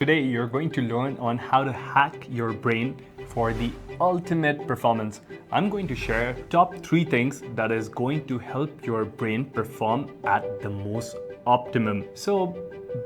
Today, you're going to learn on how to hack your brain for the ultimate performance. I'm going to share top 3 things that is going to help your brain perform at the most optimum. So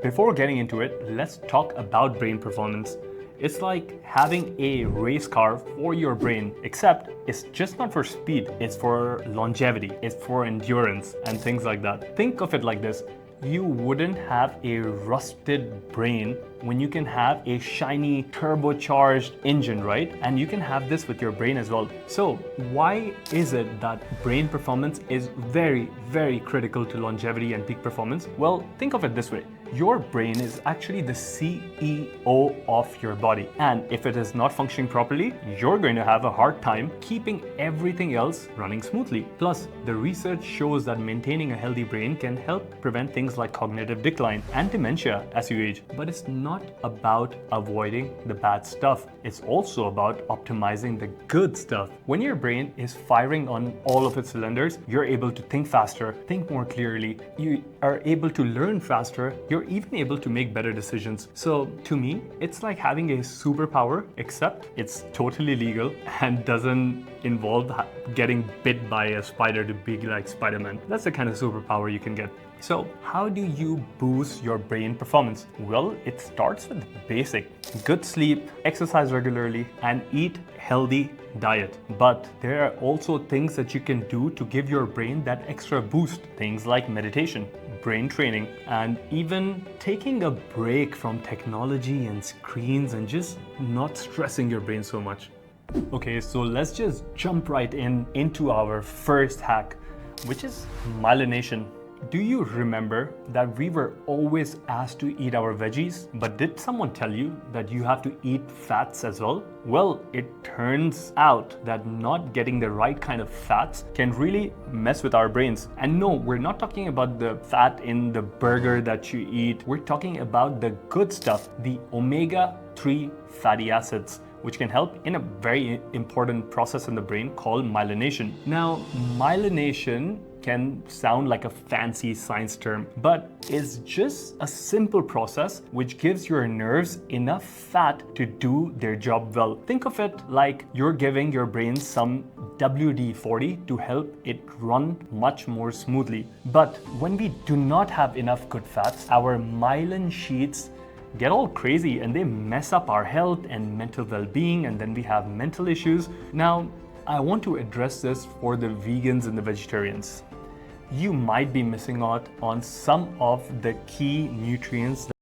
before getting into it, let's talk about brain performance. It's like having a race car for your brain, except it's just not for speed, it's for longevity, it's for endurance and things like that. Think of it like this. You wouldn't have a rusted brain when you can have a shiny turbocharged engine, right? And you can have this with your brain as well. So why is it that brain performance is very, very critical to longevity and peak performance? Well, think of it this way. Your brain is actually the CEO of your body. And if it is not functioning properly, you're going to have a hard time keeping everything else running smoothly. Plus, the research shows that maintaining a healthy brain can help prevent things like cognitive decline and dementia as you age. But it's not about avoiding the bad stuff. It's also about optimizing the good stuff. When your brain is firing on all of its cylinders, you're able to think faster, think more clearly, you are able to learn faster, you're even able to make better decisions. So to me, it's like having a superpower, except it's totally legal and doesn't involve getting bit by a spider to be like Spider-Man. That's the kind of superpower you can get. So how do you boost your brain performance? Well, it starts with basic. Good sleep, exercise regularly, and eat healthy diet. But there are also things that you can do to give your brain that extra boost. Things like meditation, brain training, and even taking a break from technology and screens and just not stressing your brain so much. Okay, so let's just jump right into our first hack, which is myelination. Do you remember that we were always asked to eat our veggies? But did someone tell you that you have to eat fats as well? Well, it turns out that not getting the right kind of fats can really mess with our brains. And no, we're not talking about the fat in the burger that you eat. We're talking about the good stuff, the omega-3 fatty acids, which can help in a very important process in the brain called myelination. Now, myelination can sound like a fancy science term, but it's just a simple process which gives your nerves enough fat to do their job well. Think of it like you're giving your brain some WD-40 to help it run much more smoothly. But when we do not have enough good fats, our myelin sheets get all crazy and they mess up our health and mental well-being, and then we have mental issues. Now, I want to address this for the vegans and the vegetarians. You might be missing out on some of the key nutrients